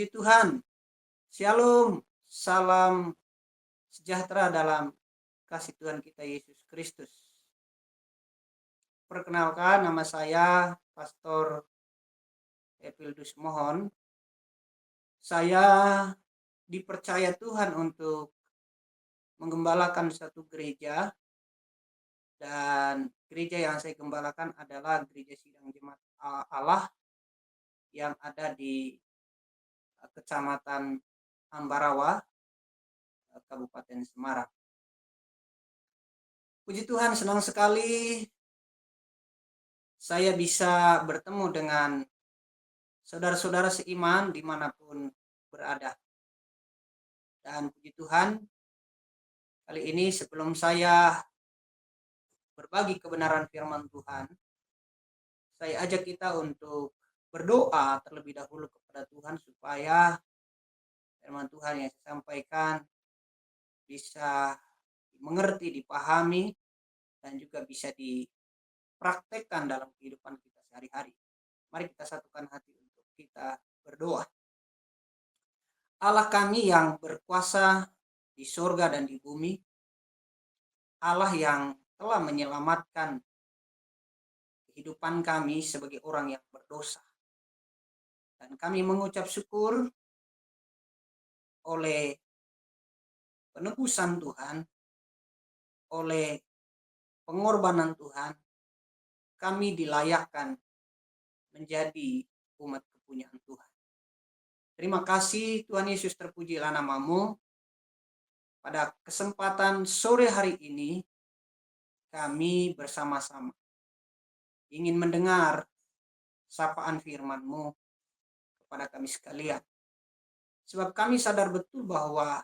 Puji Tuhan, Shalom, salam sejahtera dalam kasih Tuhan kita Yesus Kristus. Perkenalkan, nama saya Pastor Epildus Mohon. Saya dipercaya Tuhan untuk menggembalakan satu gereja, dan gereja yang saya gembalakan adalah Gereja Sidang Jemaat Allah yang ada di Kecamatan Ambarawa, Kabupaten Semarang. Puji Tuhan, senang sekali saya bisa bertemu dengan saudara-saudara seiman dimanapun berada. Dan puji Tuhan, kali ini sebelum saya berbagi kebenaran firman Tuhan, saya ajak kita untuk berdoa terlebih dahulu kepada Tuhan supaya firman Tuhan yang saya sampaikan bisa dimengerti, dipahami, dan juga bisa dipraktekkan dalam kehidupan kita sehari-hari. Mari kita satukan hati untuk kita berdoa. Allah kami yang berkuasa di surga dan di bumi, Allah yang telah menyelamatkan kehidupan kami sebagai orang yang berdosa. Dan kami mengucap syukur oleh penebusan Tuhan, oleh pengorbanan Tuhan, kami dilayakkan menjadi umat kepunyaan Tuhan. Terima kasih Tuhan Yesus, terpujilah namamu. Pada kesempatan sore hari ini, kami bersama-sama ingin mendengar sapaan firman-Mu kepada kami sekalian. Sebab kami sadar betul bahwa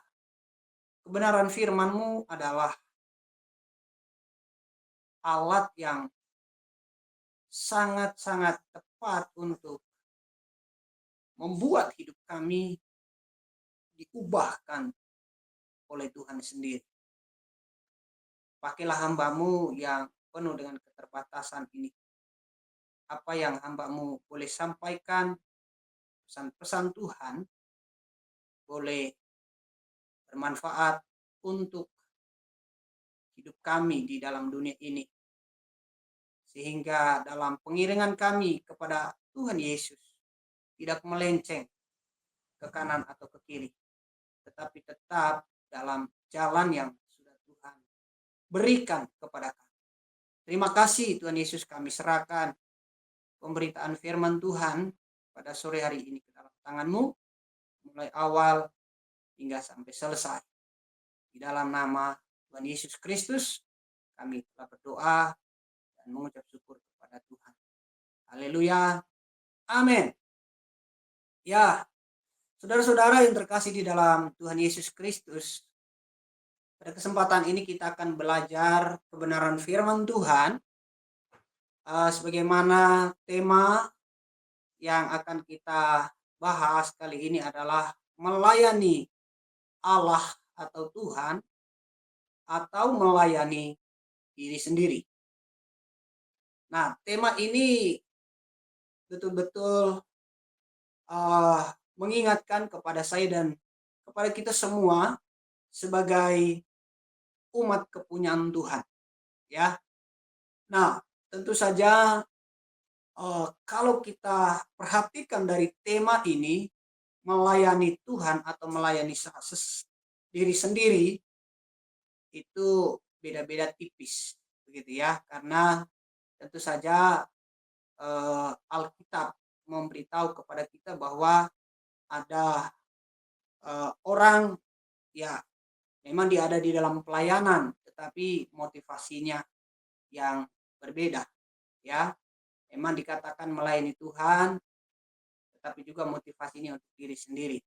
kebenaran firman-Mu adalah alat yang sangat-sangat tepat untuk membuat hidup kami diubahkan oleh Tuhan sendiri. Pakailah hamba-Mu yang penuh dengan keterbatasan ini. Apa yang hamba-Mu boleh sampaikan, pesan-pesan Tuhan, boleh bermanfaat untuk hidup kami di dalam dunia ini. Sehingga dalam pengiringan kami kepada Tuhan Yesus tidak melenceng ke kanan atau ke kiri, tetapi tetap dalam jalan yang sudah Tuhan berikan kepada kami. Terima kasih Tuhan Yesus, kami serahkan pemberitaan firman Tuhan pada sore hari ini ke dalam tangan-Mu, mulai awal hingga sampai selesai. Di dalam nama Tuhan Yesus Kristus kami telah berdoa dan mengucap syukur kepada Tuhan. Haleluya. Amin. Ya, saudara-saudara yang terkasih di dalam Tuhan Yesus Kristus, pada kesempatan ini kita akan belajar kebenaran firman Tuhan. Sebagaimana tema yang akan kita bahas kali ini adalah melayani Allah atau Tuhan, atau melayani diri sendiri. Nah, tema ini betul-betul mengingatkan kepada saya dan kepada kita semua sebagai umat kepunyaan Tuhan, ya. Nah, tentu saja kalau kita perhatikan dari tema ini, melayani Tuhan atau melayani diri sendiri, itu beda-beda tipis, begitu ya. Karena tentu saja Alkitab memberitahu kepada kita bahwa ada orang ya memang dia ada di dalam pelayanan, tetapi motivasinya yang berbeda, ya. Memang dikatakan melayani Tuhan, tetapi juga motivasinya untuk diri sendiri.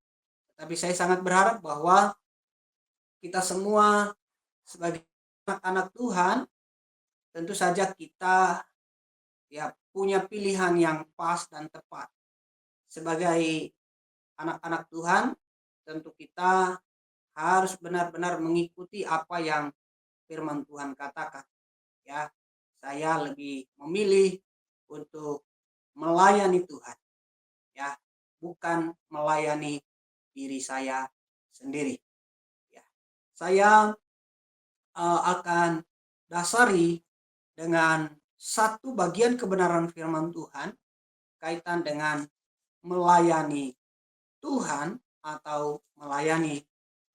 Tetapi saya sangat berharap bahwa kita semua sebagai anak-anak Tuhan, tentu saja kita ya punya pilihan yang pas dan tepat. Sebagai anak-anak Tuhan, tentu kita harus benar-benar mengikuti apa yang firman Tuhan katakan. Ya, saya lebih memilih untuk melayani Tuhan. Ya, bukan melayani diri saya sendiri. Ya. Saya akan dasari dengan satu bagian kebenaran firman Tuhan kaitan dengan melayani Tuhan atau melayani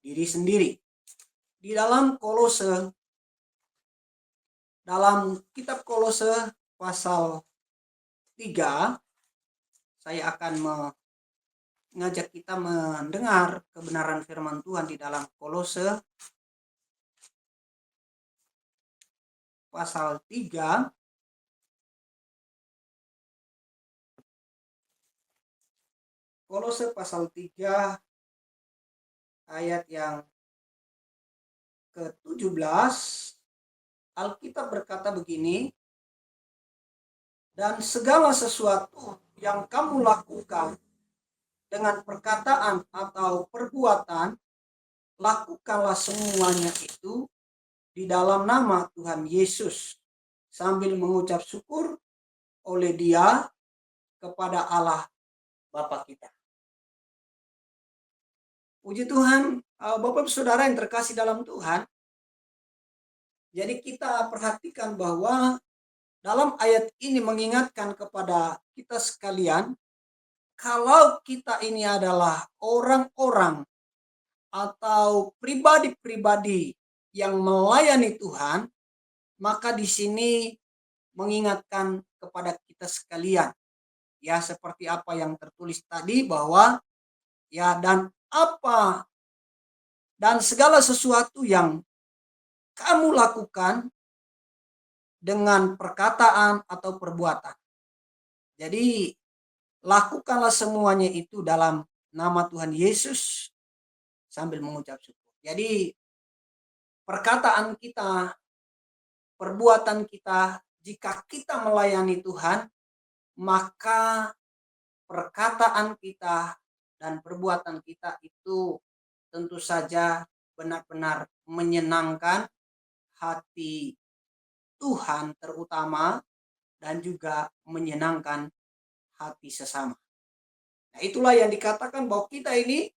diri sendiri. Di dalam kitab Kolose pasal 3, saya akan mengajak kita mendengar kebenaran firman Tuhan di dalam Kolose pasal 3 Kolose pasal 3 ayat yang ke-17. Alkitab berkata begini, dan segala sesuatu yang kamu lakukan dengan perkataan atau perbuatan, lakukanlah semuanya itu di dalam nama Tuhan Yesus, sambil mengucap syukur oleh Dia kepada Allah Bapa kita. Puji Tuhan, Bapak Saudara yang terkasih dalam Tuhan. Jadi kita perhatikan bahwa dalam ayat ini mengingatkan kepada kita sekalian, kalau kita ini adalah orang-orang atau pribadi-pribadi yang melayani Tuhan, maka di sini mengingatkan kepada kita sekalian. Ya, seperti apa yang tertulis tadi bahwa ya dan segala sesuatu yang kamu lakukan dengan perkataan atau perbuatan. Jadi lakukanlah semuanya itu dalam nama Tuhan Yesus sambil mengucap syukur. Jadi perkataan kita, perbuatan kita, jika kita melayani Tuhan, maka perkataan kita dan perbuatan kita itu tentu saja benar-benar menyenangkan hati Tuhan terutama, dan juga menyenangkan hati sesama. Nah, itulah yang dikatakan bahwa kita ini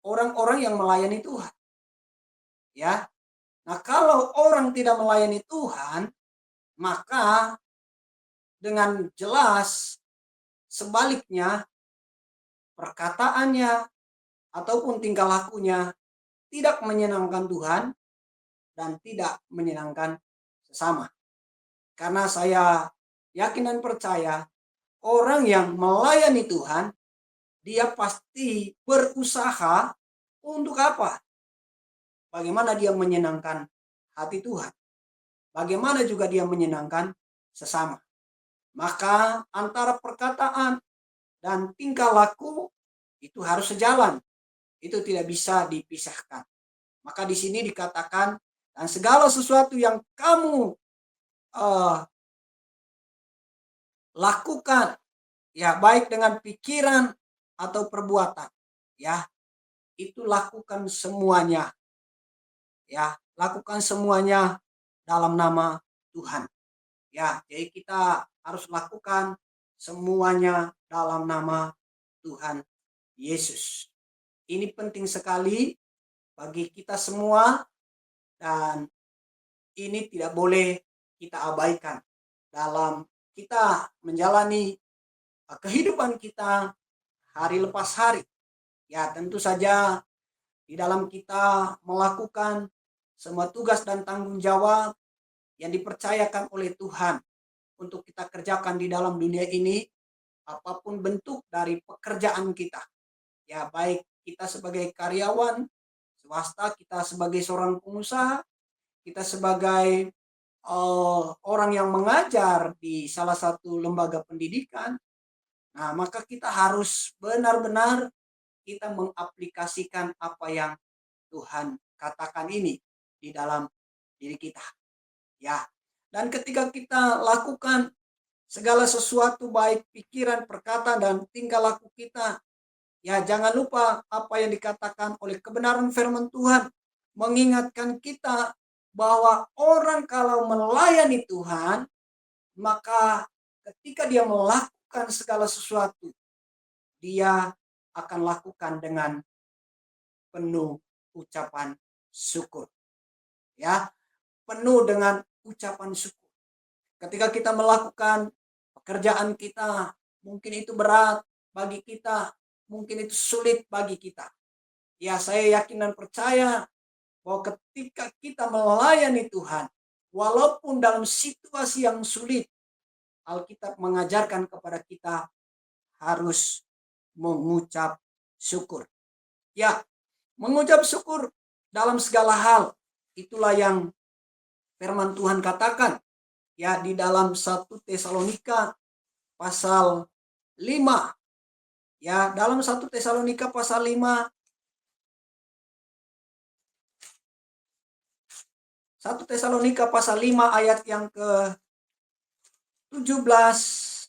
orang-orang yang melayani Tuhan. Ya. Nah, kalau orang tidak melayani Tuhan, maka dengan jelas sebaliknya perkataannya ataupun tingkah lakunya tidak menyenangkan Tuhan dan tidak menyenangkan sesama. Karena saya yakin dan percaya orang yang melayani Tuhan, dia pasti berusaha untuk apa? Bagaimana dia menyenangkan hati Tuhan. Bagaimana juga dia menyenangkan sesama. Maka antara perkataan dan tingkah laku itu harus sejalan. Itu tidak bisa dipisahkan. Maka di sini dikatakan, dan segala sesuatu yang kamu lakukan, ya baik dengan pikiran atau perbuatan, ya itu lakukan semuanya, ya lakukan semuanya dalam nama Tuhan. Ya, jadi kita harus lakukan semuanya dalam nama Tuhan Yesus. Ini penting sekali bagi kita semua dan ini tidak boleh kita abaikan dalam kita menjalani kehidupan kita hari lepas hari. Ya, tentu saja di dalam kita melakukan semua tugas dan tanggung jawab yang dipercayakan oleh Tuhan untuk kita kerjakan di dalam dunia ini, apapun bentuk dari pekerjaan kita. Ya, baik kita sebagai karyawan swasta, kita sebagai seorang pengusaha, kita sebagai orang yang mengajar di salah satu lembaga pendidikan. Nah, maka kita harus benar-benar kita mengaplikasikan apa yang Tuhan katakan ini di dalam diri kita. Ya. Dan ketika kita lakukan segala sesuatu baik pikiran, perkataan dan tingkah laku kita, ya jangan lupa apa yang dikatakan oleh kebenaran firman Tuhan mengingatkan kita bahwa orang kalau melayani Tuhan, maka ketika dia melakukan segala sesuatu, dia akan lakukan dengan penuh ucapan syukur. Ya, penuh dengan ucapan syukur. Ketika kita melakukan pekerjaan kita, mungkin itu berat bagi kita, mungkin itu sulit bagi kita. Ya, saya yakin dan percaya bahwa ketika kita melayani Tuhan, walaupun dalam situasi yang sulit, Alkitab mengajarkan kepada kita harus mengucap syukur. Ya, mengucap syukur dalam segala hal. Itulah yang firman Tuhan katakan ya di dalam 1 Tesalonika pasal 5. Ya, dalam 1 Tesalonika pasal 5, 1 Tesalonika pasal 5 ayat yang ke 18.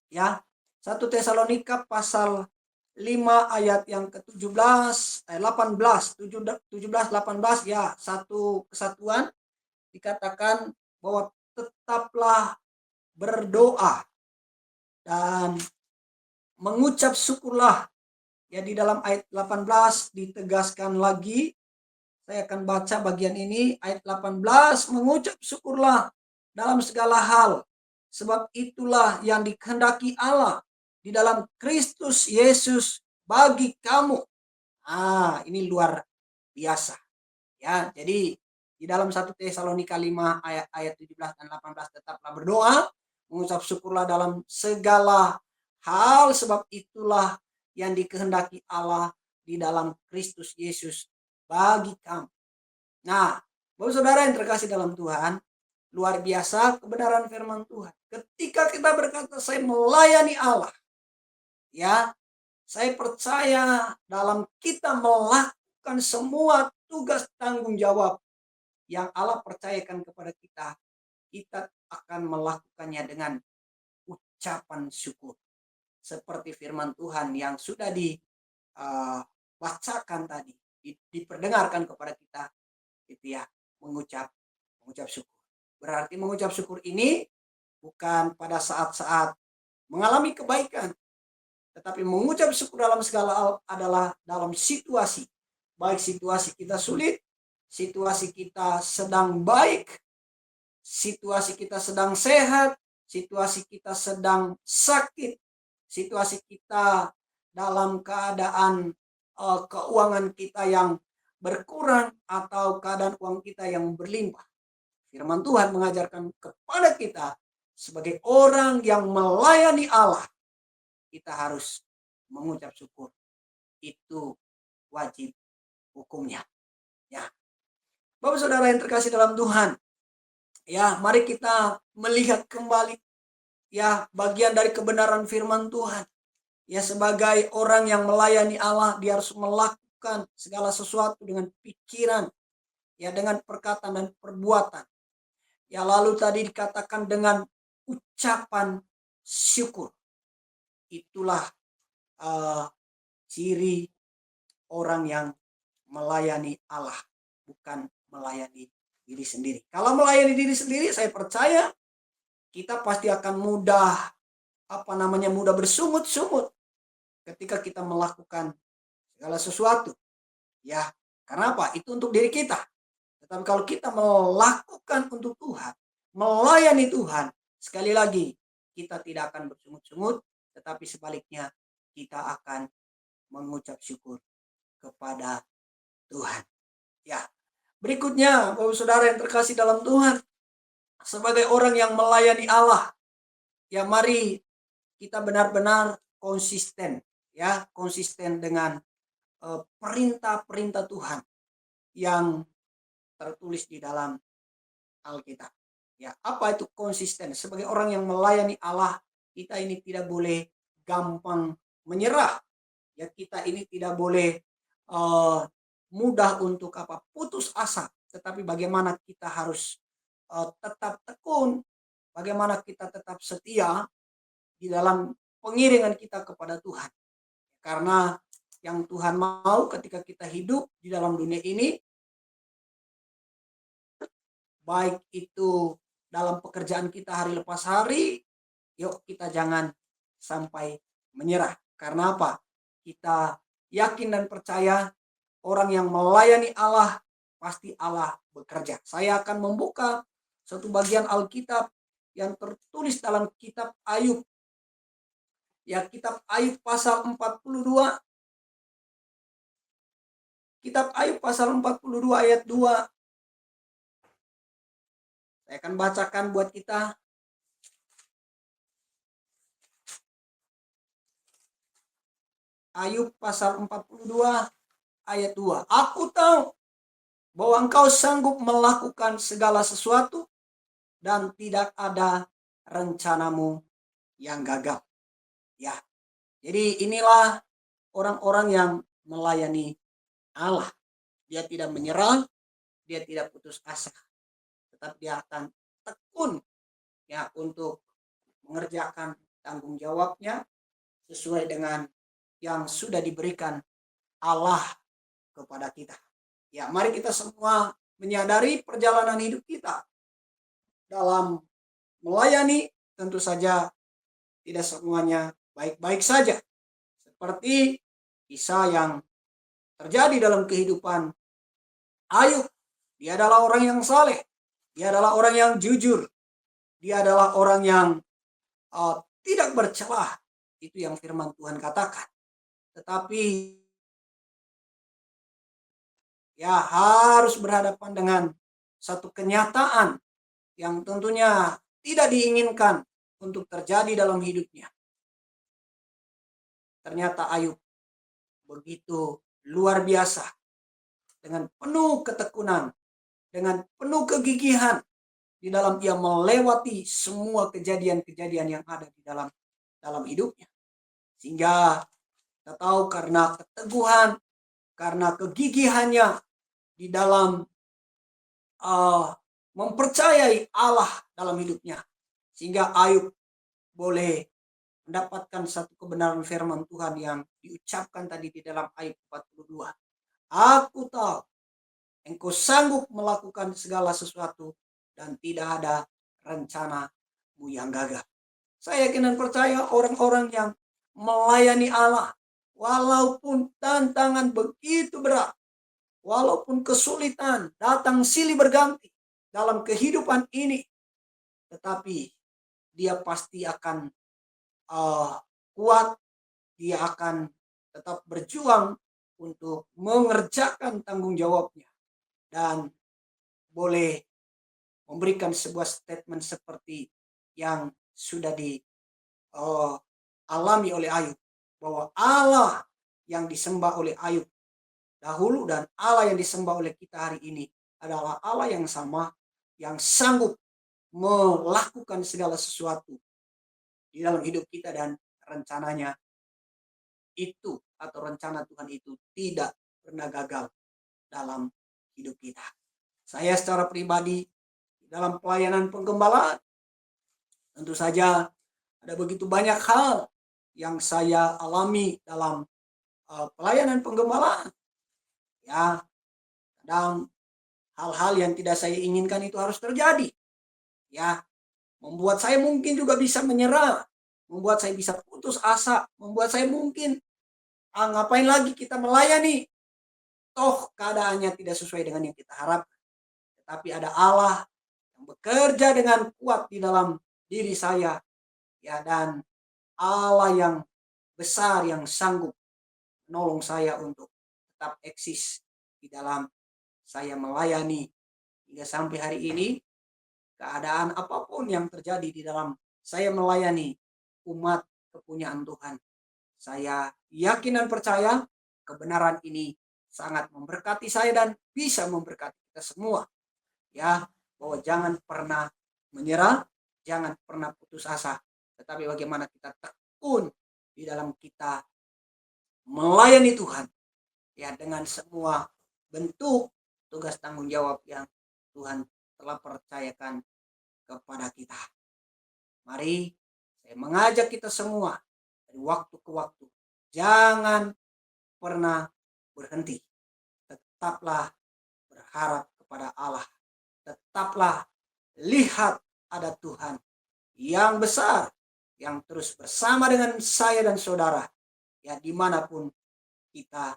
Ya, 1 Tesalonika pasal 5 ayat yang ke-17, 18, 17, 18 ya, satu kesatuan dikatakan bahwa tetaplah berdoa dan mengucap syukurlah. Ya, di dalam ayat 18 ditegaskan lagi. Saya akan baca bagian ini, ayat 18, mengucap syukurlah dalam segala hal, sebab itulah yang dikehendaki Allah di dalam Kristus Yesus bagi kamu. Ini luar biasa. Ya, jadi di dalam 1 Tesalonika 5 ayat 17 dan 18 tetaplah berdoa, mengucap syukurlah dalam segala hal, sebab itulah yang dikehendaki Allah di dalam Kristus Yesus bagi kamu. Nah, Bapak Saudara yang terkasih dalam Tuhan, luar biasa kebenaran firman Tuhan. Ketika kita berkata saya melayani Allah, ya, saya percaya dalam kita melakukan semua tugas tanggung jawab yang Allah percayakan kepada kita, kita akan melakukannya dengan ucapan syukur. Seperti firman Tuhan yang sudah dibacakan tadi, diperdengarkan kepada kita, itu ya, mengucap syukur. Berarti mengucap syukur ini bukan pada saat-saat mengalami kebaikan, tetapi mengucap syukur dalam segala hal adalah dalam situasi, baik situasi kita sulit, situasi kita sedang baik, situasi kita sedang sehat, situasi kita sedang sakit, situasi kita dalam keadaan keuangan kita yang berkurang atau keadaan uang kita yang berlimpah. Firman Tuhan mengajarkan kepada kita sebagai orang yang melayani Allah, kita harus mengucap syukur. Itu wajib hukumnya. Ya, Bapak Saudara yang terkasih dalam Tuhan, ya, mari kita melihat kembali ya bagian dari kebenaran firman Tuhan. Ya, sebagai orang yang melayani Allah, dia harus melakukan segala sesuatu dengan pikiran, ya, dengan perkataan dan perbuatan. Ya, lalu tadi dikatakan dengan ucapan syukur. Itulah ciri orang yang melayani Allah, bukan melayani diri sendiri. Kalau melayani diri sendiri, saya percaya kita pasti akan mudah bersungut-sungut ketika kita melakukan segala sesuatu. Ya, karena apa? Itu untuk diri kita. Tetapi kalau kita melakukan untuk Tuhan, melayani Tuhan, sekali lagi kita tidak akan bersungut-sungut, tetapi sebaliknya kita akan mengucap syukur kepada Tuhan. Ya, berikutnya Bapak Saudara yang terkasih dalam Tuhan, sebagai orang yang melayani Allah, ya, mari kita benar-benar konsisten, ya, konsisten dengan perintah-perintah Tuhan yang tertulis di dalam Alkitab. Ya, apa itu konsisten? Sebagai orang yang melayani Allah, kita ini tidak boleh gampang menyerah. Ya, kita ini tidak boleh mudah untuk putus asa. Tetapi bagaimana kita harus tetap tekun, bagaimana kita tetap setia di dalam pengiringan kita kepada Tuhan. Karena yang Tuhan mau ketika kita hidup di dalam dunia ini, baik itu dalam pekerjaan kita hari lepas hari, yuk kita jangan sampai menyerah. Karena apa? Kita yakin dan percaya orang yang melayani Allah, pasti Allah bekerja. Saya akan membuka satu bagian Alkitab yang tertulis dalam kitab Ayub. Ya, kitab Ayub pasal 42. Kitab Ayub pasal 42 ayat 2. Saya akan bacakan buat kita. Ayub pasal 42 ayat 2. Aku tahu bahwa engkau sanggup melakukan segala sesuatu dan tidak ada rencanamu yang gagal. Ya. Jadi inilah orang-orang yang melayani Allah. Dia tidak menyerah, dia tidak putus asa. Tetap dia akan tekun ya untuk mengerjakan tanggung jawabnya sesuai dengan yang sudah diberikan Allah kepada kita. Ya, mari kita semua menyadari perjalanan hidup kita dalam melayani tentu saja tidak semuanya baik-baik saja. Seperti kisah yang terjadi dalam kehidupan Ayub. Dia adalah orang yang saleh. Dia adalah orang yang jujur. Dia adalah orang yang tidak bercelah. Itu yang firman Tuhan katakan. Tetapi ya harus berhadapan dengan satu kenyataan yang tentunya tidak diinginkan untuk terjadi dalam hidupnya. Ternyata Ayub begitu luar biasa, dengan penuh ketekunan, dengan penuh kegigihan di dalam ia melewati semua kejadian-kejadian yang ada di dalam hidupnya. Sehingga kita tahu karena keteguhan, karena kegigihannya di dalam mempercayai Allah dalam hidupnya, sehingga Ayub boleh mendapatkan satu kebenaran firman Tuhan yang diucapkan tadi di dalam ayat 42. Aku tahu engkau sanggup melakukan segala sesuatu dan tidak ada rencanamu yang gagal. Saya yakin dan percaya orang-orang yang melayani Allah, walaupun tantangan begitu berat, walaupun kesulitan datang silih berganti dalam kehidupan ini, tetapi dia pasti akan kuat, dia akan tetap berjuang untuk mengerjakan tanggung jawabnya dan boleh memberikan sebuah statement seperti yang sudah dialami oleh Ayub, bahwa Allah yang disembah oleh Ayub dahulu dan Allah yang disembah oleh kita hari ini adalah Allah yang sama, yang sanggup melakukan segala sesuatu di dalam hidup kita, dan rencananya itu atau rencana Tuhan itu tidak pernah gagal dalam hidup kita. Saya secara pribadi dalam pelayanan penggembalaan tentu saja ada begitu banyak hal yang saya alami dalam pelayanan penggembalaan. Ya, kadang hal-hal yang tidak saya inginkan itu harus terjadi. Ya, membuat saya mungkin juga bisa menyerah, membuat saya bisa putus asa, membuat saya mungkin ngapain lagi kita melayani, toh keadaannya tidak sesuai dengan yang kita harapkan. Tetapi ada Allah yang bekerja dengan kuat di dalam diri saya, ya, dan Allah yang besar yang sanggup menolong saya untuk tetap eksis di dalam saya melayani hingga sampai hari ini. Keadaan apapun yang terjadi di dalam saya melayani umat kepunyaan Tuhan, saya yakin dan percaya kebenaran ini sangat memberkati saya dan bisa memberkati kita semua. Ya, bahwa jangan pernah menyerah, jangan pernah putus asa, tetapi bagaimana kita tekun di dalam kita melayani Tuhan, ya, dengan semua bentuk tugas tanggung jawab yang Tuhan telah percayakan kepada kita. Mari saya mengajak kita semua dari waktu ke waktu, jangan pernah berhenti. Tetaplah berharap kepada Allah. Tetaplah lihat ada Tuhan yang besar, yang terus bersama dengan saya dan saudara, ya dimanapun kita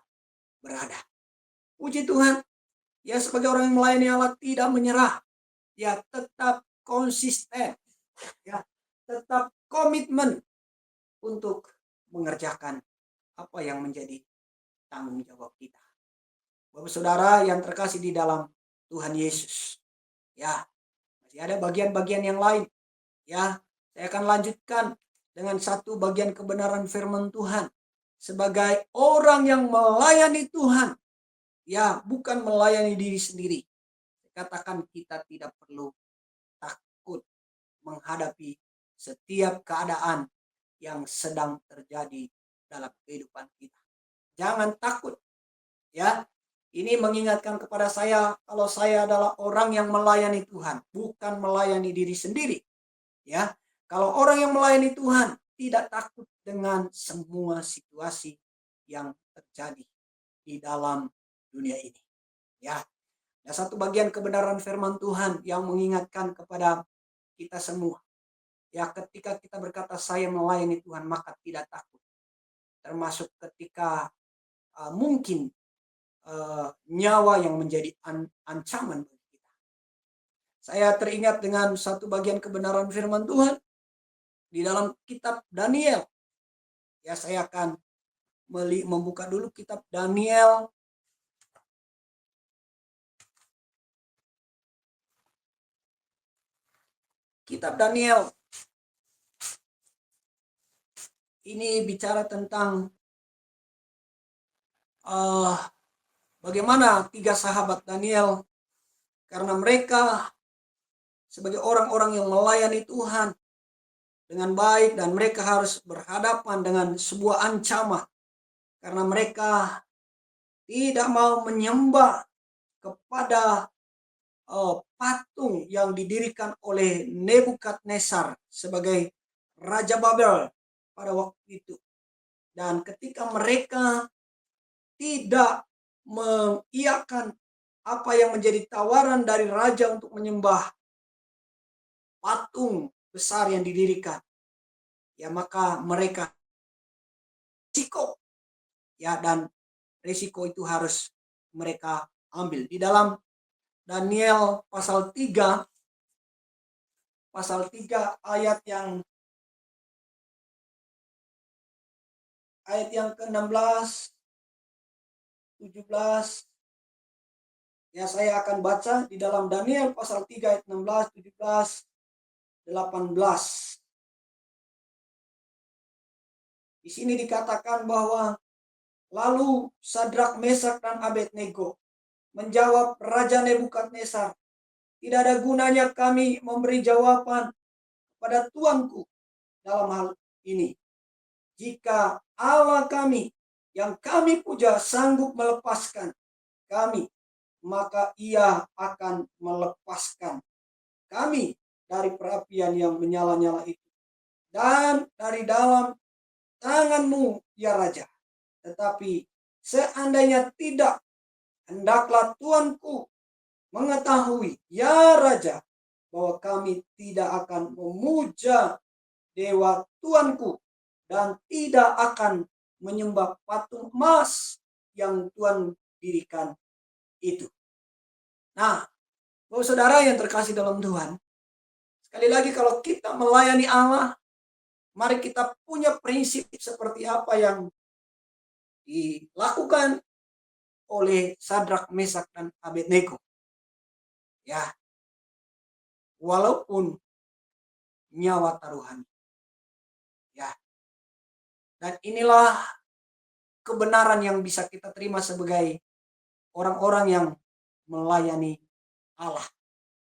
berada. Puji Tuhan, ya sebagai orang yang melayani Allah tidak menyerah, ya tetap konsisten, ya tetap komitmen untuk mengerjakan apa yang menjadi tanggung jawab kita. Bapak saudara yang terkasih di dalam Tuhan Yesus, ya masih ada bagian-bagian yang lain, ya saya akan lanjutkan dengan satu bagian kebenaran firman Tuhan. Sebagai orang yang melayani Tuhan, ya bukan melayani diri sendiri. Katakan kita tidak perlu takut menghadapi setiap keadaan yang sedang terjadi dalam kehidupan kita. Jangan takut, ya. Ini mengingatkan kepada saya kalau saya adalah orang yang melayani Tuhan, bukan melayani diri sendiri, ya. Kalau orang yang melayani Tuhan tidak takut dengan semua situasi yang terjadi di dalam dunia ini, ya. Ada satu bagian kebenaran firman Tuhan yang mengingatkan kepada kita semua, ya, ketika kita berkata saya melayani Tuhan maka tidak takut, termasuk ketika mungkin nyawa yang menjadi ancaman bagi kita. Saya teringat dengan satu bagian kebenaran firman Tuhan di dalam kitab Daniel. Ya, saya akan membuka dulu kitab Daniel. Kitab Daniel ini bicara tentang bagaimana 3 sahabat Daniel, karena mereka sebagai orang-orang yang melayani Tuhan dengan baik dan mereka harus berhadapan dengan sebuah ancaman karena mereka tidak mau menyembah kepada patung yang didirikan oleh Nebukadnezar sebagai Raja Babel pada waktu itu. Dan ketika mereka tidak mengiyakan apa yang menjadi tawaran dari raja untuk menyembah patung besar yang didirikan, ya maka mereka risiko, ya, dan risiko itu harus mereka ambil. Di dalam Daniel pasal 3 ayat yang ke-16, 17, ya saya akan baca di dalam Daniel pasal 3 ayat 16, 17, 18. Di sini dikatakan bahwa lalu Sadrak, Mesak, dan Abednego menjawab Raja Nebukadnezar, tidak ada gunanya kami memberi jawaban pada tuanku dalam hal ini. Jika Allah kami yang kami puja sanggup melepaskan kami, maka ia akan melepaskan kami dari perapian yang menyala-nyala itu dan dari dalam tanganmu, ya Raja. Tetapi seandainya tidak, hendaklah tuanku mengetahui, ya Raja, bahwa kami tidak akan memuja dewa tuanku dan tidak akan menyembah patung emas yang Tuhan dirikan itu. Nah, Bapak saudara yang terkasih dalam Tuhan, sekali lagi kalau kita melayani Allah, mari kita punya prinsip seperti apa yang dilakukan oleh Sadrak, Mesak, dan Abednego. Ya, walaupun nyawa taruhan. Ya, dan inilah kebenaran yang bisa kita terima sebagai orang-orang yang melayani Allah,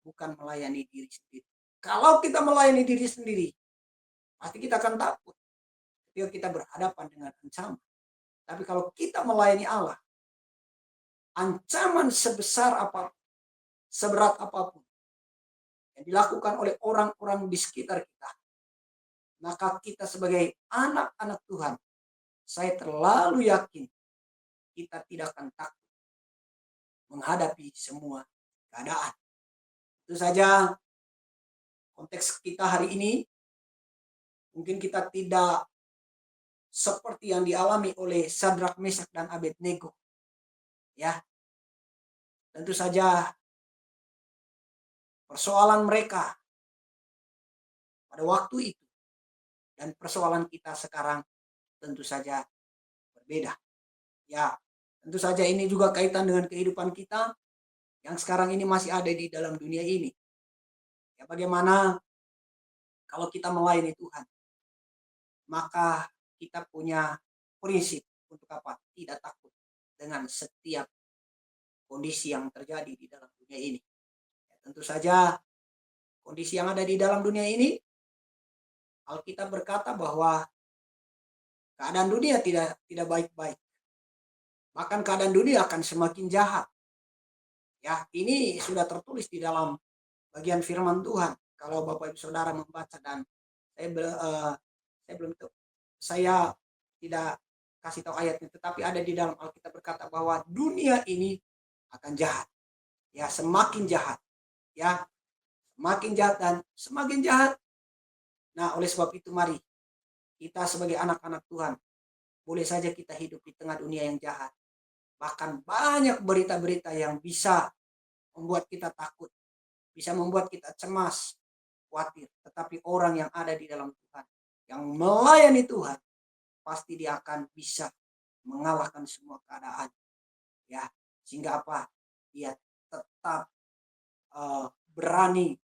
bukan melayani diri sendiri. Kalau kita melayani diri sendiri, pasti kita akan takut ketika kita berhadapan dengan ancaman. Tapi kalau kita melayani Allah, ancaman sebesar apapun, seberat apapun yang dilakukan oleh orang-orang di sekitar kita, maka kita sebagai anak-anak Tuhan, saya terlalu yakin kita tidak akan takut menghadapi semua keadaan. Itu saja konteks kita hari ini. Mungkin kita tidak seperti yang dialami oleh Sadrak, Mesak, dan Abednego. Ya, tentu saja persoalan mereka pada waktu itu dan persoalan kita sekarang tentu saja berbeda. Ya, tentu saja ini juga kaitan dengan kehidupan kita yang sekarang ini masih ada di dalam dunia ini. Ya, bagaimana kalau kita melayani Tuhan, maka kita punya prinsip untuk apa? Tidak takut dengan setiap kondisi yang terjadi di dalam dunia ini. Ya, tentu saja kondisi yang ada di dalam dunia ini, Alkitab berkata bahwa keadaan dunia tidak baik-baik. Bahkan keadaan dunia akan semakin jahat. Ya, ini sudah tertulis di dalam bagian firman Tuhan. Kalau Bapak Ibu Saudara membaca, dan saya belum tahu, saya tidak kasih tahu ayatnya, tetapi ada di dalam Alkitab berkata bahwa dunia ini akan jahat. Ya, semakin jahat. Ya, semakin jahat dan semakin jahat. Nah, oleh sebab itu mari kita sebagai anak-anak Tuhan, boleh saja kita hidup di tengah dunia yang jahat. Bahkan banyak berita-berita yang bisa membuat kita takut, bisa membuat kita cemas, khawatir. Tetapi orang yang ada di dalam Tuhan, yang melayani Tuhan, pasti dia akan bisa mengalahkan semua keadaan. Ya, sehingga apa? Dia tetap berani,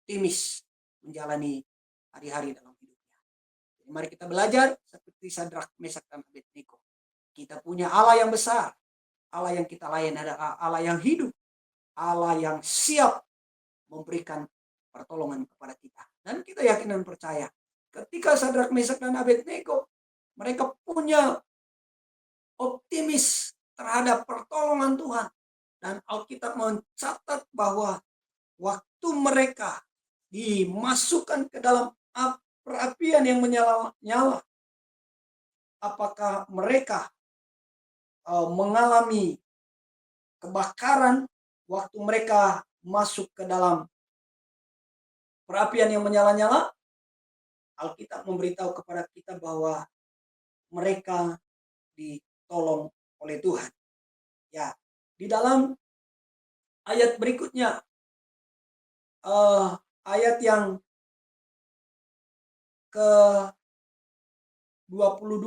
optimis menjalani hari-hari dalam hidupnya. Jadi mari kita belajar seperti Sadrak, Mesak, dan Abednego. Kita punya Allah yang besar. Allah yang kita layani adalah Allah yang hidup. Allah yang siap memberikan pertolongan kepada kita. Dan kita yakin dan percaya, ketika Sadrak, Mesak, dan Abednego, mereka punya optimis terhadap pertolongan Tuhan. Dan Alkitab mencatat bahwa waktu mereka dimasukkan ke dalam perapian yang menyala-nyala, apakah mereka mengalami kebakaran waktu mereka masuk ke dalam perapian yang menyala-nyala? Alkitab memberitahu kepada kita bahwa mereka ditolong oleh Tuhan. Ya, di dalam ayat berikutnya, ayat yang ke-22,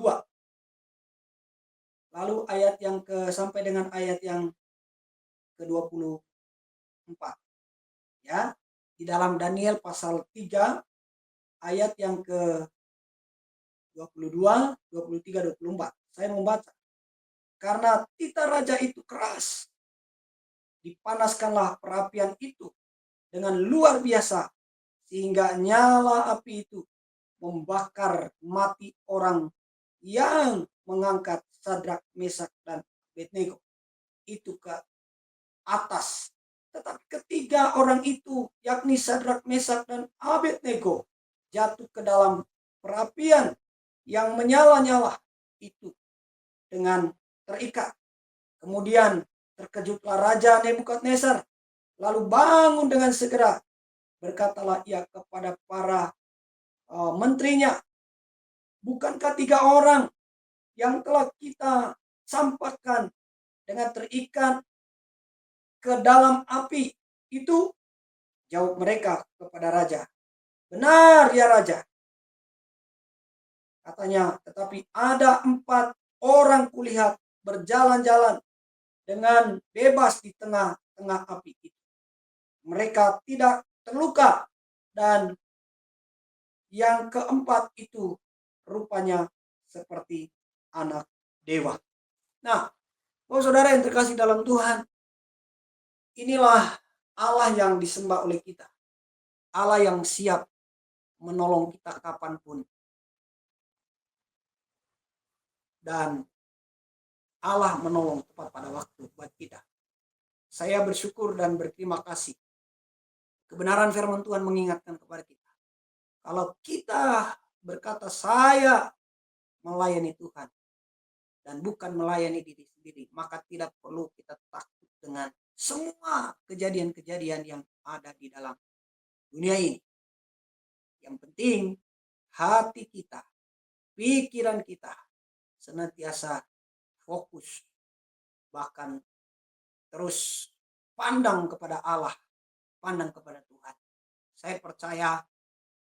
lalu ayat yang sampai dengan ayat yang ke-24. Ya, di dalam Daniel pasal 3 ayat yang ke-22, 23, 24. Saya membaca. Karena titah raja itu keras, dipanaskanlah perapian itu dengan luar biasa, sehingga nyala api itu membakar mati orang yang mengangkat Sadrak, Mesak, dan Abednego itu ke atas. Tetapi ketiga orang itu, yakni Sadrak, Mesak, dan Abednego, jatuh ke dalam perapian yang menyala-nyala itu dengan terikat. Kemudian terkejutlah Raja Nebukadnezar, lalu bangun dengan segera. Berkatalah ia kepada para menterinya, bukankah 3 orang yang telah kita sampaikan dengan terikat ke dalam api itu? Jawab mereka kepada raja, benar ya raja. Katanya, tetapi ada 4 orang kulihat berjalan-jalan dengan bebas di tengah-tengah api itu. Mereka tidak terluka, dan yang keempat itu rupanya seperti anak dewa. Nah, saudara yang terkasih dalam Tuhan, inilah Allah yang disembah oleh kita. Allah yang siap menolong kita kapanpun. Dan Allah menolong tepat pada waktu buat kita. Saya bersyukur dan berterima kasih. Kebenaran firman Tuhan mengingatkan kepada kita. Kalau kita berkata saya melayani Tuhan dan bukan melayani diri sendiri, maka tidak perlu kita takut dengan semua kejadian-kejadian yang ada di dalam dunia ini. Yang penting hati kita, pikiran kita senantiasa fokus, bahkan terus pandang kepada Allah, pandang kepada Tuhan. Saya percaya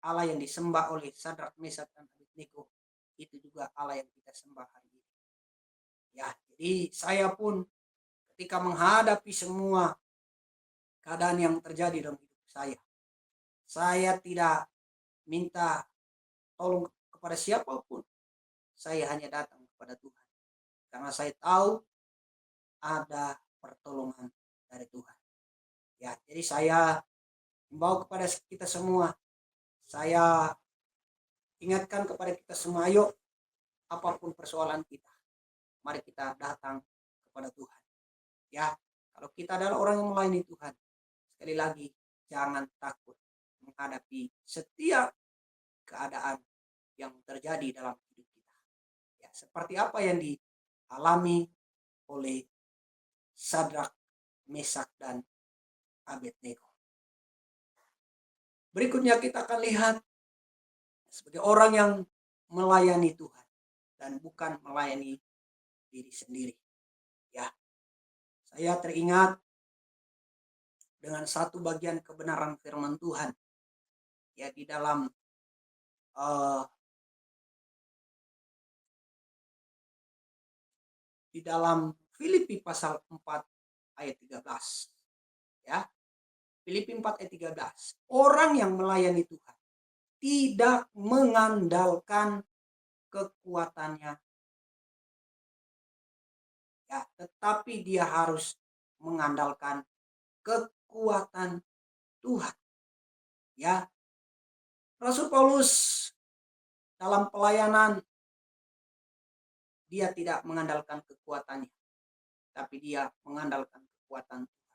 Allah yang disembah oleh Sadrak, Mesak, dan Abednego itu juga Allah yang kita sembah hari ini. Ya, jadi saya pun ketika menghadapi semua keadaan yang terjadi dalam hidup saya tidak minta tolong kepada siapapun. Saya hanya datang kepada Tuhan. Karena saya tahu ada pertolongan dari Tuhan. Ya, jadi saya membawa kepada kita semua. Saya ingatkan kepada kita semua, ayo apapun persoalan kita, mari kita datang kepada Tuhan. Ya, kalau kita adalah orang yang melayani Tuhan, sekali lagi jangan takut menghadapi setiap keadaan yang terjadi dalam hidup kita. Ya, seperti apa yang dialami oleh Sadrak, Mesak, dan Abednego. Berikutnya kita akan lihat sebagai orang yang melayani Tuhan dan bukan melayani diri sendiri. Ya, saya teringat dengan satu bagian kebenaran firman Tuhan ya di dalam Filipi pasal 4 ayat 13. Ya. Filipi 4 ayat 13. Orang yang melayani Tuhan tidak mengandalkan kekuatannya. Ya, tetapi dia harus mengandalkan kekuatan Tuhan. Ya. Rasul Paulus dalam pelayanan dia tidak mengandalkan kekuatannya, tapi dia mengandalkan kekuatan Tuhan.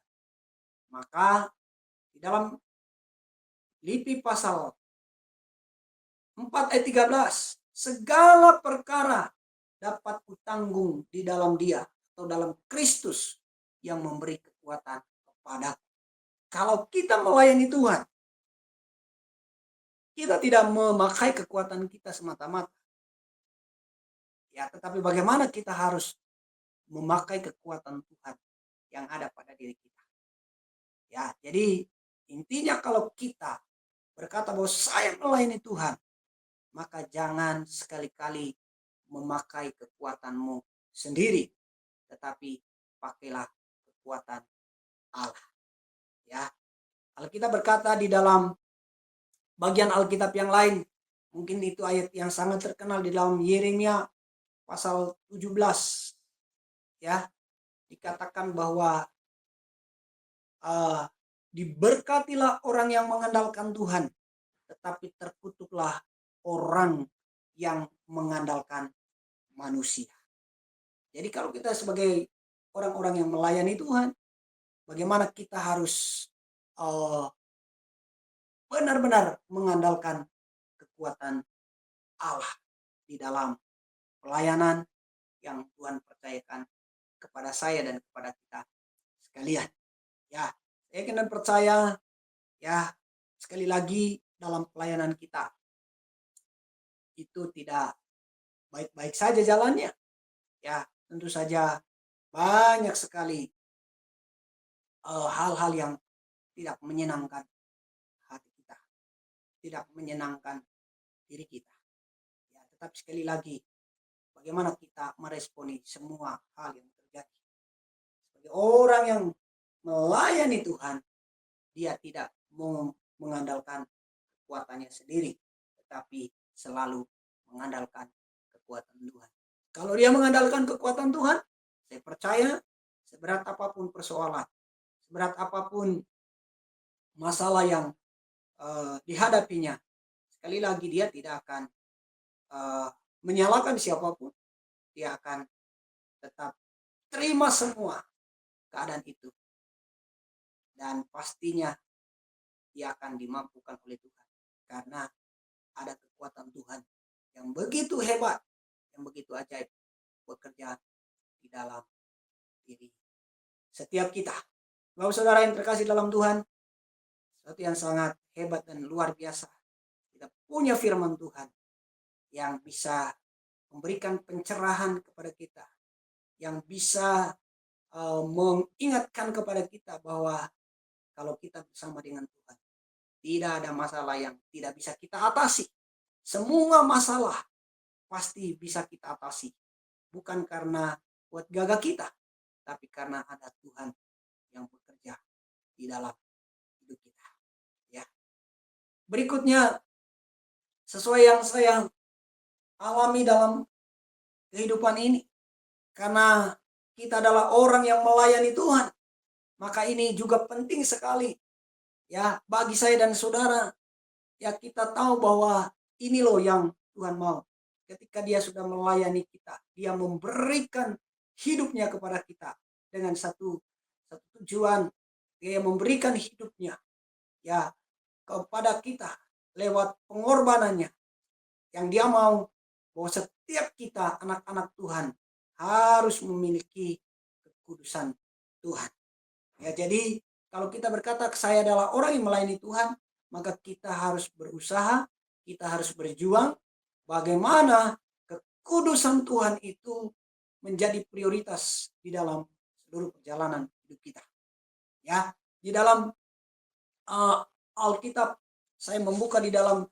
Maka di dalam Filipi pasal 4 ayat 13, segala perkara dapat kutanggung di dalam dia atau dalam Kristus yang memberi kekuatan kepadaku. Kalau kita melayani Tuhan, kita tidak memakai kekuatan kita semata-mata. Ya, tetapi bagaimana kita harus memakai kekuatan Tuhan yang ada pada diri kita. Ya, jadi intinya kalau kita berkata bahwa saya melayani Tuhan, maka jangan sekali-kali memakai kekuatanmu sendiri, tetapi pakailah kekuatan Allah. Ya, kalau kita berkata di dalam bagian Alkitab yang lain, mungkin itu ayat yang sangat terkenal di dalam Yeremia pasal 17. Ya, dikatakan bahwa diberkatilah orang yang mengandalkan Tuhan, tetapi terkutuklah orang yang mengandalkan manusia. Jadi kalau kita sebagai orang-orang yang melayani Tuhan, bagaimana kita harus benar-benar mengandalkan kekuatan Allah di dalam pelayanan yang Tuhan percayakan kepada saya dan kepada kita sekalian. Ya, saya yakin dan percaya ya, sekali lagi dalam pelayanan kita itu tidak baik-baik saja jalannya. Ya, tentu saja banyak sekali hal-hal yang tidak menyenangkan hati kita, tidak menyenangkan diri kita. Ya, tetapi sekali lagi, bagaimana kita meresponi semua hal yang terjadi. Sebagai orang yang melayani Tuhan, dia tidak mengandalkan kekuatannya sendiri, tetapi selalu mengandalkan kekuatan Tuhan. Kalau dia mengandalkan kekuatan Tuhan, saya percaya seberat apapun persoalan, seberat apapun masalah yang dihadapinya, sekali lagi dia tidak akan menyalahkan siapapun. Dia akan tetap terima semua keadaan itu. Dan pastinya dia akan dimampukan oleh Tuhan. Karena ada kekuatan Tuhan yang begitu hebat, yang begitu ajaib bekerja di dalam diri setiap kita. Bapak saudara yang terkasih dalam Tuhan, sesuatu yang sangat hebat dan luar biasa. Kita punya firman Tuhan yang bisa memberikan pencerahan kepada kita, yang bisa mengingatkan kepada kita bahwa kalau kita bersama dengan Tuhan, tidak ada masalah yang tidak bisa kita atasi. Semua masalah pasti bisa kita atasi. Bukan karena buat gagah kita, tapi karena ada Tuhan yang bekerja di dalam hidup kita. Ya. Berikutnya, sesuai yang saya alami dalam kehidupan ini, karena kita adalah orang yang melayani Tuhan, maka ini juga penting sekali ya bagi saya dan saudara. Ya, kita tahu bahwa ini loh yang Tuhan mau. Ketika dia sudah melayani kita, dia memberikan hidupnya kepada kita dengan satu tujuan. Dia memberikan hidupnya ya kepada kita lewat pengorbanannya, yang dia mau bahwa setiap kita anak-anak Tuhan harus memiliki kekudusan Tuhan. Ya, jadi kalau kita berkata saya adalah orang yang melayani Tuhan, maka kita harus berusaha, kita harus berjuang bagaimana kekudusan Tuhan itu menjadi prioritas di dalam seluruh perjalanan hidup kita. Ya, di dalam Alkitab saya membuka di dalam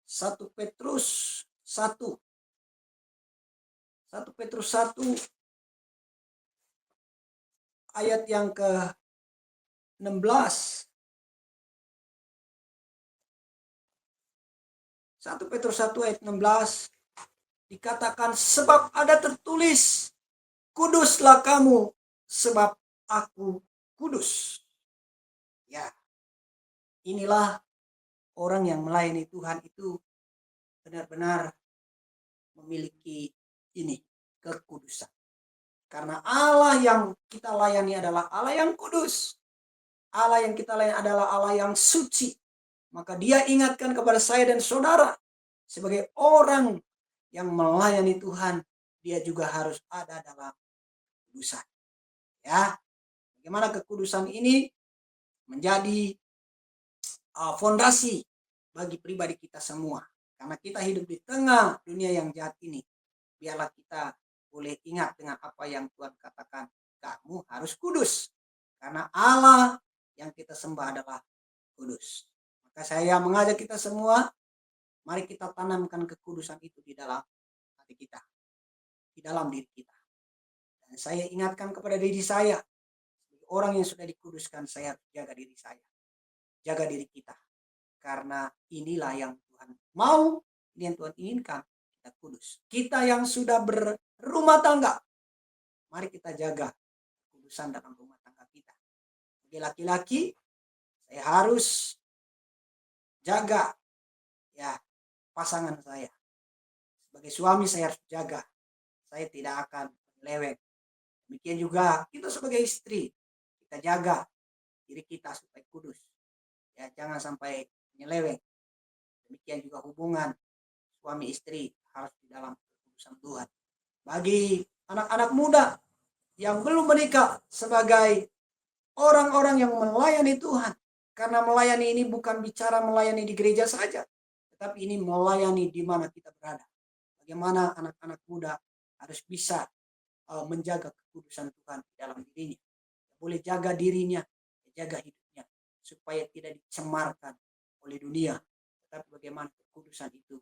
1 Petrus 1 ayat yang ke-16. 1 Petrus 1 ayat 16 dikatakan, sebab ada tertulis, kuduslah kamu sebab aku kudus. Ya, inilah orang yang melayani Tuhan itu benar-benar memiliki ini, kekudusan. Karena Allah yang kita layani adalah Allah yang kudus. Allah yang kita layani adalah Allah yang suci. Maka dia ingatkan kepada saya dan saudara, sebagai orang yang melayani Tuhan, dia juga harus ada dalam kekudusan. Ya, bagaimana kekudusan ini menjadi fondasi bagi pribadi kita semua. Karena kita hidup di tengah dunia yang jahat ini, biarlah kita boleh ingat dengan apa yang Tuhan katakan, kamu harus kudus. Karena Allah yang kita sembah adalah kudus. Maka saya mengajak kita semua, mari kita tanamkan kekudusan itu di dalam hati kita, di dalam diri kita. Dan saya ingatkan kepada diri saya, orang yang sudah dikuduskan, saya jaga diri saya, jaga diri kita. Karena inilah yang Tuhan mau, ini yang Tuhan inginkan, kita kudus. Kita yang sudah berumah tangga, mari kita jaga kekudusan dalam rumah tangga kita. Sebagai laki-laki, saya harus jaga ya pasangan saya. Sebagai suami saya harus jaga, saya tidak akan menyeleweng. Demikian juga kita sebagai istri, kita jaga diri kita supaya kudus. Ya, jangan sampai menyeleweng. Demikian juga hubungan suami istri harus di dalam kekudusan Tuhan. Bagi anak-anak muda yang belum menikah, sebagai orang-orang yang melayani Tuhan, karena melayani ini bukan bicara melayani di gereja saja, tetapi ini melayani di mana kita berada. Bagaimana anak-anak muda harus bisa menjaga kekudusan Tuhan di dalam dirinya. Boleh jaga dirinya, jaga hidupnya, supaya tidak dicemarkan oleh dunia. Tetapi bagaimana kekudusan itu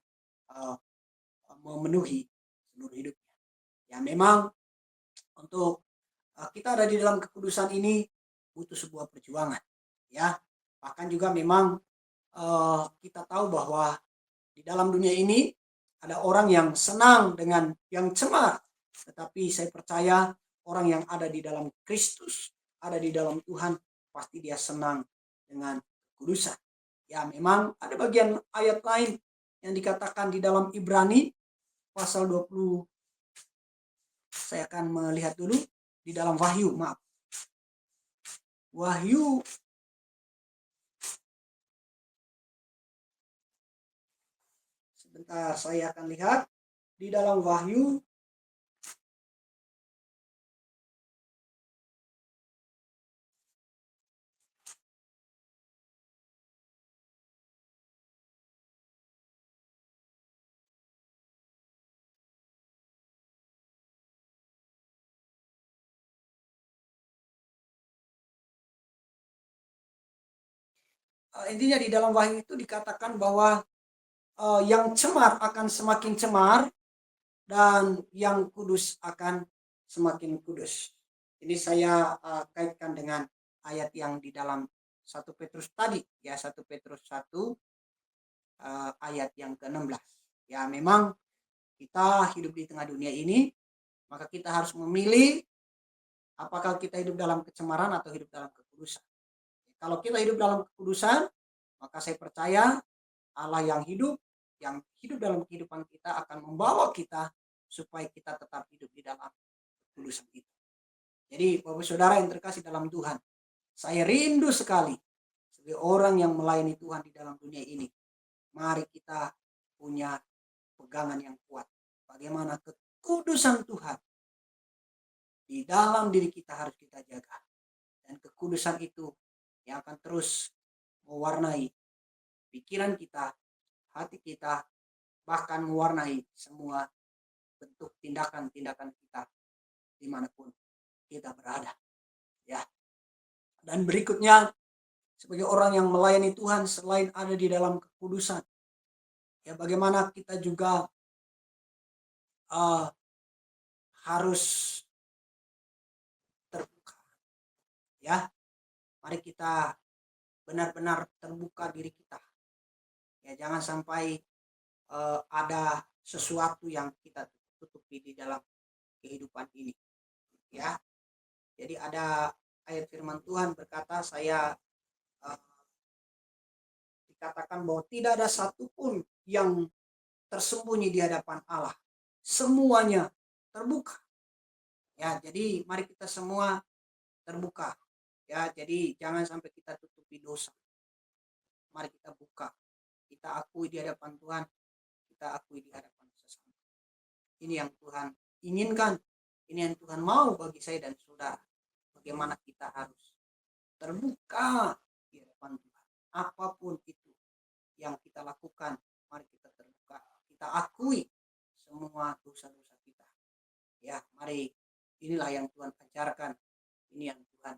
memenuhi seluruh hidupnya. Ya, memang untuk kita ada di dalam kekudusan ini butuh sebuah perjuangan. Ya, bahkan juga memang kita tahu bahwa di dalam dunia ini ada orang yang senang dengan yang cemar, tetapi saya percaya orang yang ada di dalam Kristus, ada di dalam Tuhan, pasti dia senang dengan kekudusan. Ya, memang ada bagian ayat lain yang dikatakan di dalam Ibrani pasal 20. Saya akan melihat dulu di dalam Wahyu, maaf. Wahyu sebentar, saya akan lihat di dalam Wahyu intinya di dalam Wahyu itu dikatakan bahwa yang cemar akan semakin cemar dan yang kudus akan semakin kudus. Ini saya kaitkan dengan ayat yang di dalam 1 Petrus tadi, ya, 1 Petrus 1 ayat yang ke-16. Ya, memang kita hidup di tengah dunia ini, maka kita harus memilih apakah kita hidup dalam kecemaran atau hidup dalam kekudusan. Kalau kita hidup dalam kekudusan, maka saya percaya Allah yang hidup dalam kehidupan kita akan membawa kita supaya kita tetap hidup di dalam kekudusan itu. Jadi Bapak Saudara yang terkasih dalam Tuhan, saya rindu sekali sebagai orang yang melayani Tuhan di dalam dunia ini. Mari kita punya pegangan yang kuat. Bagaimana kekudusan Tuhan di dalam diri kita harus kita jaga. Dan kekudusan itu yang akan terus mewarnai pikiran kita, hati kita, bahkan mewarnai semua bentuk tindakan-tindakan kita dimanapun kita berada. Ya. Dan berikutnya, sebagai orang yang melayani Tuhan selain ada di dalam kekudusan, ya bagaimana kita juga harus terbuka. Ya, mari kita benar-benar terbuka diri kita. Ya, jangan sampai ada sesuatu yang kita tutupi di dalam kehidupan ini. Ya, jadi ada ayat firman Tuhan berkata, saya dikatakan bahwa tidak ada satupun yang tersembunyi di hadapan Allah. Semuanya terbuka. Ya, jadi mari kita semua terbuka. Ya, jadi jangan sampai kita tutupi dosa. Mari kita buka. Kita akui di hadapan Tuhan. Kita akui di hadapan sesama. Ini yang Tuhan inginkan. Ini yang Tuhan mau bagi saya dan saudara. Bagaimana kita harus terbuka di hadapan Tuhan. Apapun itu yang kita lakukan, mari kita terbuka. Kita akui semua dosa-dosa kita. Ya, mari, inilah yang Tuhan ajarkan. Ini yang Tuhan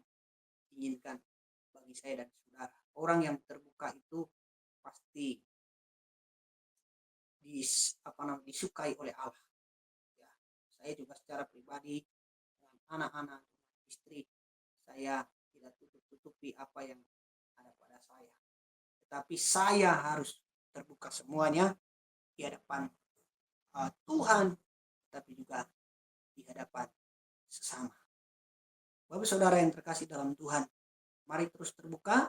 inginkan bagi saya dan saudara. Orang yang terbuka itu pasti disukai oleh Allah. Ya, saya juga secara pribadi dengan anak-anak, istri, saya tidak tutup-tutupi apa yang ada pada saya. Tetapi saya harus terbuka semuanya di hadapan Tuhan, tapi juga di hadapan sesama. Bapak Saudara yang terkasih dalam Tuhan, mari terus terbuka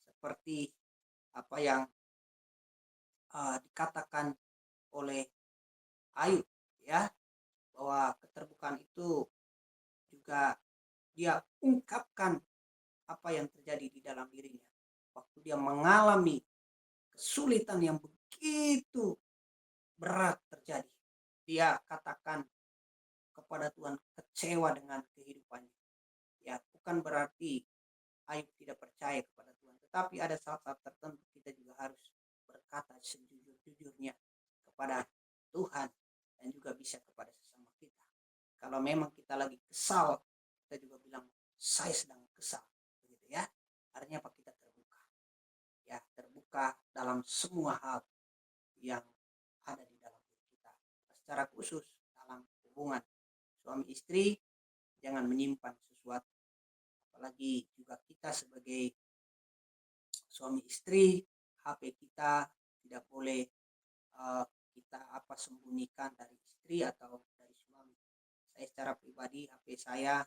seperti apa yang dikatakan oleh Ayub, ya, bahwa keterbukaan itu juga dia ungkapkan apa yang terjadi di dalam dirinya waktu dia mengalami kesulitan yang begitu berat terjadi. Dia katakan kepada Tuhan kecewa dengan kehidupannya. Ya, bukan berarti Ayub tidak percaya kepada Tuhan, tetapi ada saat-saat tertentu kita juga harus berkata sejujur-jujurnya kepada Tuhan dan juga bisa kepada sesama kita. Kalau memang kita lagi kesal, kita juga bilang saya sedang kesal, begitu ya. Artinya apa? Kita terbuka. Ya, terbuka dalam semua hal yang ada di dalam diri kita. Secara khusus dalam hubungan suami istri, jangan menyimpan sesuatu. Apalagi juga kita sebagai suami istri, HP kita tidak boleh kita sembunyikan dari istri atau dari suami. Saya secara pribadi HP saya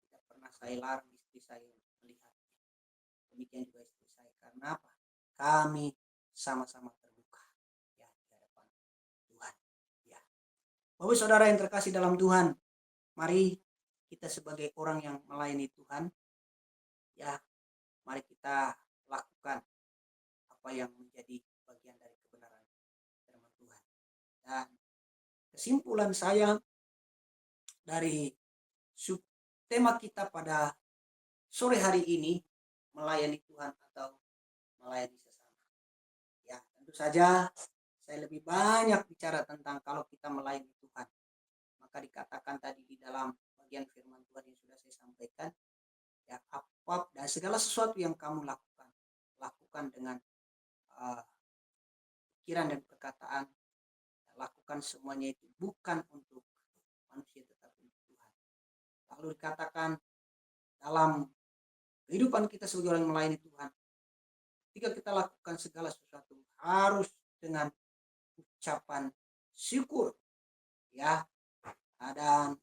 tidak pernah saya larang istri saya melihat. Demikian juga istri saya. Karena apa? Kami sama-sama terbuka, ya, di hadapan Tuhan. Ya, Bapak Saudara yang terkasih dalam Tuhan, mari kita sebagai orang yang melayani Tuhan, ya, mari kita lakukan apa yang menjadi bagian dari kebenaran firman Tuhan. Dan kesimpulan saya dari tema kita pada sore hari ini, melayani Tuhan atau melayani sesama. Ya, tentu saja saya lebih banyak bicara tentang kalau kita melayani Tuhan. Maka dikatakan tadi di dalam bagian firman Tuhan yang sudah saya sampaikan, ya, dan segala sesuatu yang kamu lakukan lakukan dengan pikiran dan perkataan, lakukan semuanya itu bukan untuk manusia tetapi untuk Tuhan. Lalu dikatakan dalam kehidupan kita sebagai orang yang melayani Tuhan, ketika kita lakukan segala sesuatu harus dengan ucapan syukur, ya. Dan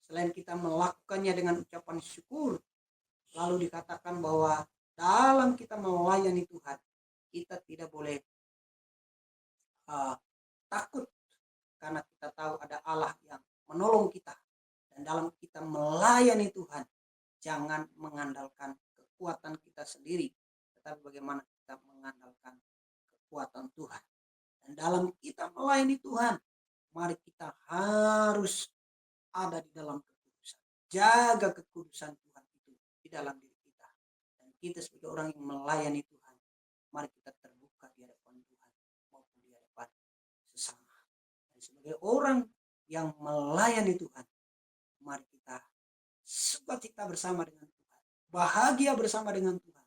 selain kita melakukannya dengan ucapan syukur, lalu dikatakan bahwa dalam kita melayani Tuhan, kita tidak boleh takut, karena kita tahu ada Allah yang menolong kita. Dan dalam kita melayani Tuhan, jangan mengandalkan kekuatan kita sendiri, tetapi bagaimana kita mengandalkan kekuatan Tuhan. Dan dalam kita melayani Tuhan, mari kita harus ada di dalam kekudusan. Jaga kekudusan Tuhan itu di dalam diri kita. Dan kita sebagai orang yang melayani Tuhan, mari kita terbuka di hadapan Tuhan maupun di hadapan sesama. Dan sebagai orang yang melayani Tuhan, mari kita sukacita bersama dengan Tuhan, bahagia bersama dengan Tuhan,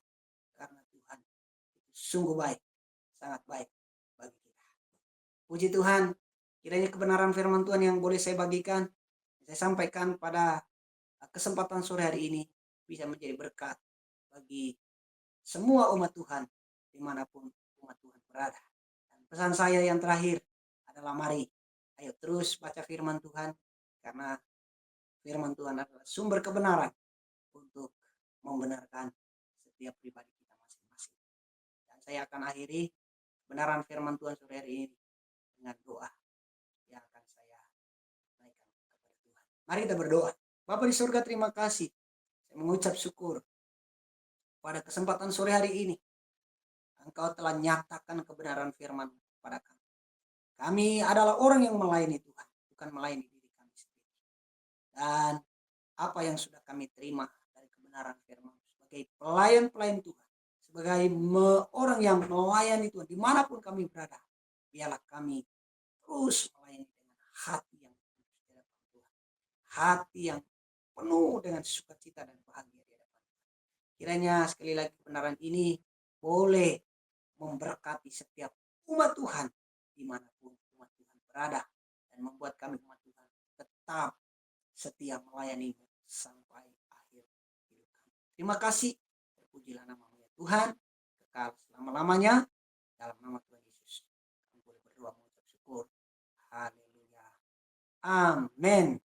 karena Tuhan itu sungguh baik, sangat baik bagi kita. Puji Tuhan, kiranya kebenaran firman Tuhan yang boleh saya bagikan, saya sampaikan pada kesempatan sore hari ini bisa menjadi berkat bagi semua umat Tuhan dimanapun umat Tuhan berada. Dan pesan saya yang terakhir adalah mari ayo terus baca firman Tuhan, karena firman Tuhan adalah sumber kebenaran untuk membenarkan setiap pribadi kita masing-masing. Dan saya akan akhiri kebenaran firman Tuhan sore hari ini dengan doa yang akan saya naikkan kepada Tuhan. Mari kita berdoa. Bapa di surga, terima kasih. Saya mengucap syukur pada kesempatan sore hari ini. Engkau telah nyatakan kebenaran firman kepada kami. Kami adalah orang yang melayani Tuhan, bukan melayani diri kami sendiri. Dan apa yang sudah kami terima dari kebenaran firman sebagai pelayan-pelayan Tuhan, sebagai orang yang melayani Tuhan dimanapun kami berada, biarlah kami terus melayani dengan hati yang tulus di hadapan Tuhan, hati yang penuh dengan sukacita dan bahagia di hadapan Tuhan. Kiranya sekali lagi kebenaran ini boleh memberkati setiap umat Tuhan dimanapun umat Tuhan berada, dan membuat kami umat Tuhan tetap setia melayani sampai akhir hidup kami. Terima kasih, terpujilah nama-Mu ya Tuhan, kekal selama-lamanya. Dalam nama Tuhan Yesus kami boleh berdoa mengucap syukur. Haleluya, amin.